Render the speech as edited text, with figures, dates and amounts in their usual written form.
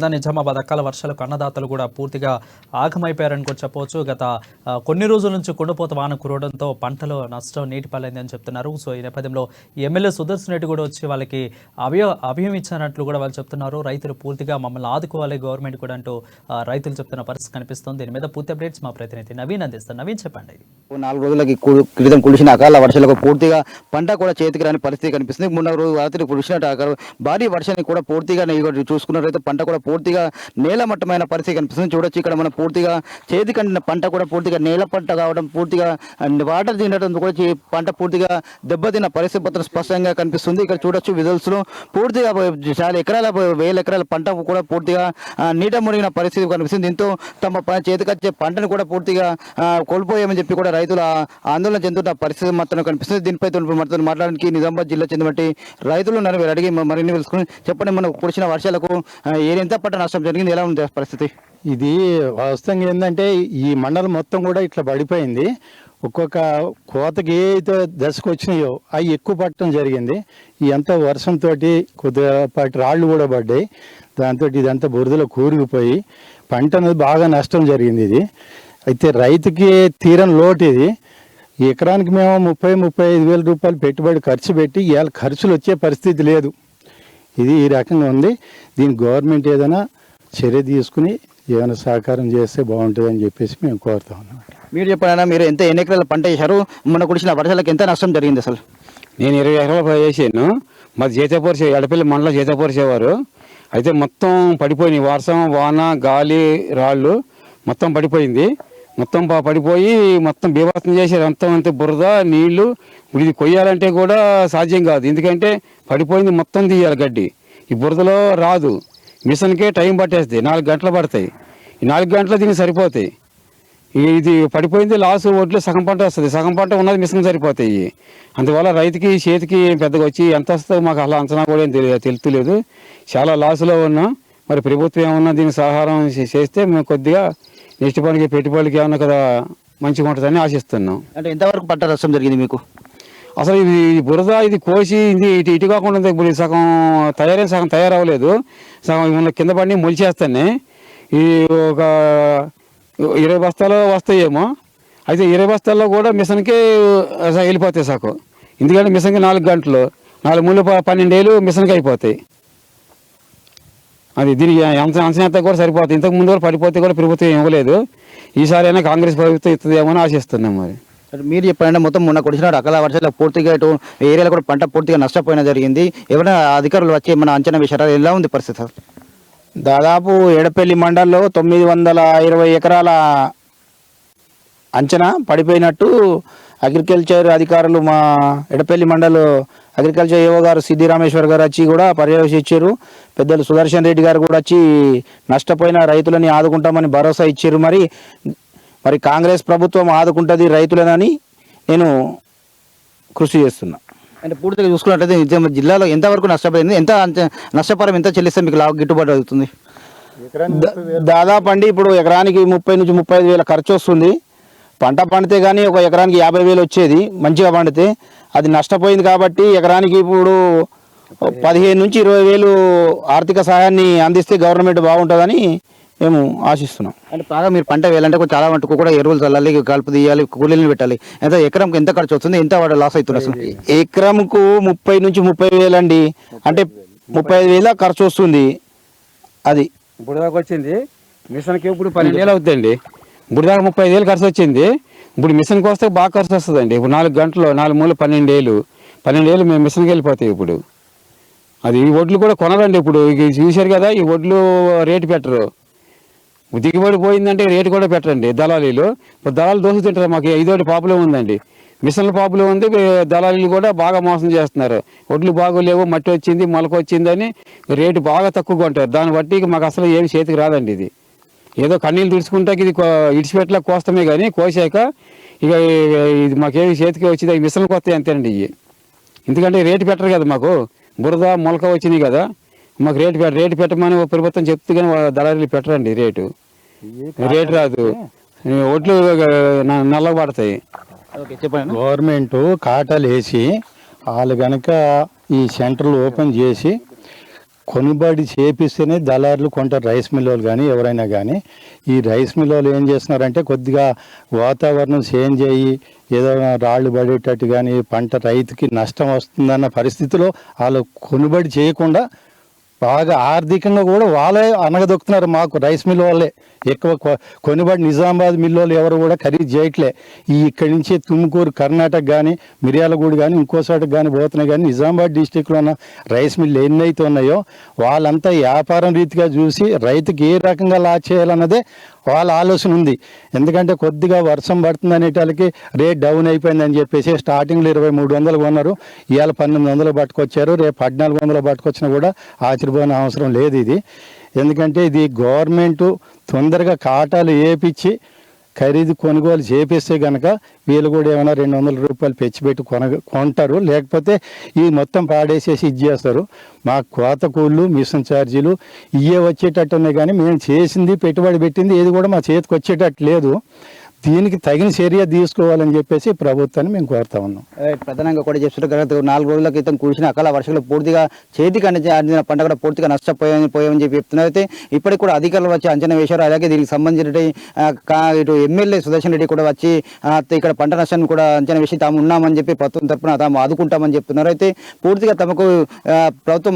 నిజామాబాద్ అకాల వర్షాలకు అన్నదాతలు కూడా పూర్తిగా ఆగమైపోయారని కూడా చెప్పవచ్చు. గత కొన్ని రోజుల నుంచి కుండపోత వాన కురవడంతో పంటలో నష్టం నీటి పాలైందని చెప్తున్నారు. సో ఈ నేపథ్యంలో ఎమ్మెల్యే సుదర్శన్ రెడ్డి కూడా వచ్చి వాళ్ళకి అభయం ఇచ్చినట్లు కూడా వాళ్ళు చెప్తున్నారు. రైతులు పూర్తిగా మమ్మల్ని ఆదుకోవాలి గవర్నమెంట్ కూడా అంటూ రైతులు చెప్తున్న పరిస్థితి కనిపిస్తుంది. దీని మీద పూర్తి అప్డేట్స్ మా ప్రతినిధి నవీన్ అందిస్తారు. నవీన్ చెప్పండి. 4 రోజులకి క్రితం కురిసిన అకాల వర్షాలకు పూర్తిగా పంట కూడా చేతికి రాని పరిస్థితి కనిపిస్తుంది. 3 రోజుల రాత్రి కురిసిన భారీ వర్షానికి కూడా పూర్తిగా చూసుకున్నట్లయితే పంట కూడా పూర్తిగా నేలమట్టమైన పరిస్థితి కనిపిస్తుంది. చూడొచ్చు ఇక్కడ మనం పూర్తిగా చేతికి అందిన పంట కూడా పూర్తిగా నేల పంట కావడం, పూర్తిగా వాటర్ తినడం కూడా పంట పూర్తిగా దెబ్బతిన్న పరిస్థితి మాత్రం స్పష్టంగా కనిపిస్తుంది. ఇక్కడ చూడొచ్చు విజువల్స్ లో పూర్తిగా చాలా ఎకరాల 1000 ఎకరాల పంట కూడా పూర్తిగా నీట మునిగిన పరిస్థితి కనిపిస్తుంది. దీంతో తమ చేతికొచ్చే పంటను కూడా పూర్తిగా కోల్పోయామని చెప్పి కూడా రైతులు ఆందోళన చెందుతున్న పరిస్థితి మాత్రం కనిపిస్తుంది. దీనిపై మాట్లాడడానికి నిజామాబాద్ జిల్లా చెందినటువంటి రైతులు అడిగి మరిన్ని తెలుసుకుని చెప్పండి. మనం కురిసిన వర్షాలకు ఎంత పంట నష్టం జరిగింది, ఎలా ఉంది పరిస్థితి? ఇది వాస్తవంగా ఏంటంటే ఈ మండలం మొత్తం కూడా ఇట్లా పడిపోయింది. ఒక్కొక్క కోతకి ఏ అయితే దశకు వచ్చినాయో అవి ఎక్కువ పట్టడం జరిగింది. ఇదంతా వర్షంతో కొద్దిపాటి రాళ్ళు కూడా పడ్డాయి. దాంతో ఇదంతా బురదలో కూరుకుపోయి పంట అనేది బాగా నష్టం జరిగింది. ఇది అయితే రైతుకి తీరని లోటు. ఇది ఎకరానికి మేము 30-35 వేల రూపాయలు పెట్టుబడి ఖర్చు పెట్టి ఇవాళ ఖర్చులు వచ్చే పరిస్థితి లేదు. ఇది ఈ రకంగా ఉంది. దీని గవర్నమెంట్ ఏదైనా చర్య తీసుకుని ఏమైనా సహకారం చేస్తే బాగుంటుందని చెప్పేసి మేము కోరుతా ఉన్నాం. మీరు చెప్పారా, మీరు ఎన్ని ఎకరాల పంట వేశారు? మొన్న కురిసిన వర్షాలకు ఎంత నష్టం జరిగింది అసలు? నేను 20 ఎకరాలు వేసాను. మాది చేతపరిచే ఎడపల్లి మండలం చేతపరిచేవారు. అయితే మొత్తం పడిపోయినాయి. వర్షం, వాన, గాలి, రాళ్ళు మొత్తం పడిపోయింది. మొత్తం పడిపోయి మొత్తం బీభత్సం చేశారు. అంత బురద, నీళ్లు. ఇప్పుడు ఇది కొయ్యాలంటే కూడా సాధ్యం కాదు. ఎందుకంటే పడిపోయింది, మొత్తం తీయాలి గడ్డి. ఈ బురదలో రాదు. మిషన్కే టైం పట్టేస్తాయి, 4 గంటలు పడతాయి. ఈ 4 గంటలు దీనికి సరిపోతాయి. ఇది పడిపోయింది, లాసు ఒడ్లు సగం పంట వస్తుంది. సగం పంట ఉన్నది మిషన్ సరిపోతాయి. అందువల్ల రైతుకి చేతికి పెద్దగా వచ్చి ఎంత వస్తుందో మాకు అలా అంచనా కూడా ఏం తెలుస్తలేదు. చాలా లాసులో ఉన్నాం. మరి ప్రభుత్వం ఏమన్నా దీనికి సహారం చేస్తే మేము కొద్దిగా నెక్స్ట్ పనికి పెట్టుబడికి ఏమన్నా కదా మంచిగా ఉంటుందని ఆశిస్తున్నాం. అంటే ఎంతవరకు పంట నష్టం జరిగింది మీకు? అసలు ఇది బురద, ఇది కోసి ఇది ఇటు కాకుండా ఇప్పుడు సగం తయారైన సగం తయారవ్వలేదు. సగం ఉన్న కింద పడి మొలిచేస్తానే. ఈ ఒక 20 బస్తాలు వస్తాయేమో. అయితే 20 బస్తాల్లో కూడా మిషన్కి వెళ్ళిపోతాయి సగం. ఎందుకంటే మిషన్కి 4 గంటలు, 4 మూడు 12 ఏళ్ళు మిషన్కి అయిపోతాయి. అది దీనికి అంచనా కూడా సరిపోతుంది. ఇంతకు ముందు కూడా పడిపోతే కూడా ప్రభుత్వం ఇవ్వలేదు. ఈసారి అయినా కాంగ్రెస్ ప్రభుత్వం ఇస్తుందేమో అని ఆశిస్తున్నాం. మరి మీరు చెప్పండి, మొత్తం మొన్న కురిసిన అకాల వర్షాలు పూర్తిగా ఇటు ఏరియాలో కూడా పంట పూర్తిగా నష్టపోయిన జరిగింది. ఏమైనా అధికారులు వచ్చి మన అంచనా వేశారా? ఎలా ఉంది పరిస్థితి? దాదాపు ఎడపల్లి మండలంలో 920 ఎకరాల అంచనా పడిపోయినట్టు అగ్రికల్చర్ అధికారులు మా ఎడపల్లి మండల్ అగ్రికల్చర్ ఏవో గారు సిద్ధిరామేశ్వర్ గారు వచ్చి కూడా పర్యవేక్షించారు. పెద్దలు సుదర్శన్ రెడ్డి గారు కూడా వచ్చి నష్టపోయిన రైతులని ఆదుకుంటామని భరోసా ఇచ్చారు. మరి కాంగ్రెస్ ప్రభుత్వం ఆదుకుంటుంది రైతులనని నేను కృషి చేస్తున్నా. అంటే పూర్తిగా చూసుకున్నట్లయితే జిల్లాలో ఎంతవరకు నష్టపోయింది, ఎంత నష్టపరం ఎంత చెల్లిస్తే మీకు గిట్టుబాటు అవుతుంది? దాదాపు అండి ఇప్పుడు ఎకరానికి 30-35 వేల ఖర్చు వస్తుంది. పంట పండితే కానీ ఒక ఎకరానికి 50 వేలు వచ్చేది మంచిగా పండితే. అది నష్టపోయింది కాబట్టి ఎకరానికి ఇప్పుడు 15-20 వేలు ఆర్థిక సహాయాన్ని అందిస్తే గవర్నమెంట్ బాగుంటుందని మేము ఆశిస్తున్నాం. అంటే బాగా మీరు పంట వేయాలంటే చాలా మటుకు కూడా ఎరువులు చల్లాలి, కలుపు తీయాలి, కూలీలను పెట్టాలి. ఎకరంకి ఎంత ఖర్చు వస్తుంది, ఎంత వాడు లాస్ అవుతుంది అసలు? ఎకరంకు 30-30 వేలు అండి. అంటే 35 వేల ఖర్చు వస్తుంది. అది ఇప్పుడు దాకా వచ్చింది మిషన్కి. ఇప్పుడు 12 ఏళ్ళు అవుతుందండి. ఇప్పుడు దాకా 35 వేలు ఖర్చు వచ్చింది. ఇప్పుడు మిషన్కి వస్తే బాగా ఖర్చు వస్తుందండి. ఇప్పుడు 4 గంటలు 4 మూడు 12 ఏళ్ళు మేము మిషన్కి వెళ్ళిపోతాయి. ఇప్పుడు అది ఈ వడ్లు కూడా కొనరండి. ఇప్పుడు చూశారు కదా, ఈ వడ్లు రేటు పెట్టరు. దిగుబడి పోయిందంటే రేటు కూడా పెట్టండి దళాలీలు. ఇప్పుడు దళాలు దోశ తింటారు. మాకు 5 పాపులే ఉందండి, మిషన్ల పాపులే ఉంది. దళాలీలు కూడా బాగా మోసం చేస్తున్నారు. వడ్లు బాగోలేవు, మట్టి వచ్చింది, మొలక వచ్చిందని రేటు బాగా తక్కువగా ఉంటారు. దాన్ని బట్టి మాకు అసలు ఏమి చేతికి రాదండి. ఇది ఏదో కన్నీళ్ళు తుడుచుకుంటాకి ఇది ఇడిచిపెట్టలేక కోస్తామే కానీ కోసాక ఇక ఇది మాకేమి చేతికి వచ్చింది అవి మిషన్లకు వస్తాయి అంతేనండి. ఇవి ఎందుకంటే రేటు పెట్టరు కదా, మాకు బురద మొలక వచ్చినాయి కదా. మాకు రేటు పెట్టమని ప్రభుత్వం చెప్తే కానీ దళారీలు పెట్టరండి. రేటు రాదు, ఒట్లు నల్లగా పడతాయి. గవర్నమెంట్ కాటాలు వేసి వాళ్ళు కనుక ఈ సెంటర్లు ఓపెన్ చేసి కొనుబడి చేపిస్తేనే దళారులు కొంటారు, రైస్ మిల్ వాళ్ళు కానీ ఎవరైనా కానీ. ఈ రైస్ మిల్ వాళ్ళు ఏం చేస్తున్నారంటే కొద్దిగా వాతావరణం చేంజ్ అయ్యి ఏదో రాళ్ళు పడేటట్టు కానీ పంట రైతుకి నష్టం వస్తుందన్న పరిస్థితిలో వాళ్ళు కొనుబడి చేయకుండా బాగా ఆర్థికంగా కూడా వాళ్ళే అనగదొక్కుతున్నారు. మాకు రైస్ మిల్ వాళ్ళే ఎక్కువ కొనుబడి నిజామాబాద్ మిల్ వాళ్ళు ఎవరు కూడా ఖరీదు చేయట్లే. ఇక్కడి నుంచి తుమ్కూరు కర్ణాటక కానీ మిర్యాలగూడ కానీ ఇంకో చోటకి కానీ పోతున్నాయి. కానీ నిజామాబాద్ డిస్టిక్లో ఉన్న రైస్ మిల్లు ఎన్నైతే ఉన్నాయో వాళ్ళంతా వ్యాపారం రీతిగా చూసి రైతుకి ఏ రకంగా లాస్ చేయాలన్నదే వాళ్ళ ఆలోచన ఉంది. ఎందుకంటే కొద్దిగా వర్షం పడుతుంది అనేటాలకి రేట్ డౌన్ అయిపోయిందని చెప్పేసి స్టార్టింగ్లో 2300 కొన్నారు, ఇవాళ 1800 పట్టుకొచ్చారు, రేపు 1400 పట్టుకొచ్చినా కూడా ఆశ్చర్యపోయిన అవసరం లేదు ఇది. ఎందుకంటే ఇది గవర్నమెంట్ తొందరగా కాటాలు వేపించి ఖరీదు కొనుగోలు చేపిస్తే కనుక వీళ్ళు కూడా ఏమైనా 200 రూపాయలు పెట్టి కొంటారు. లేకపోతే ఈ మొత్తం పాడేసేసి ఇది చేస్తారు. మా కోత కూళ్ళు మిషన్ ఛార్జీలు ఇవే వచ్చేటట్టు ఉన్నాయి. కానీ మేము చేసింది పెట్టుబడి పెట్టింది ఏది కూడా మా చేతికి వచ్చేటట్టు లేదు. దీనికి తగిన చర్య తీసుకోవాలని చెప్పేసి ప్రభుత్వాన్ని మేము కోరుతా ఉన్నాం. ప్రధానంగా కూడా చెప్తున్నారు, గత 4 రోజుల క్రితం కురిసిన అకాల వర్షాలు పూర్తిగా చేతికి అందిన పంట కూడా పూర్తిగా నష్టపోయామని చెప్పి చెప్తున్నారు. అయితే ఇప్పటికి కూడా అధికారులు వచ్చి అంచనా వేశారు. అలాగే దీనికి సంబంధించిన ఇటు ఎమ్మెల్యే సుదర్శన్ రెడ్డి కూడా వచ్చి ఇక్కడ పంట నష్టాన్ని కూడా అంచనా వేసి తాము ఉన్నామని చెప్పి ప్రభుత్వం తరఫున తాము ఆదుకుంటామని చెప్తున్నారు. అయితే పూర్తిగా తమకు ప్రభుత్వం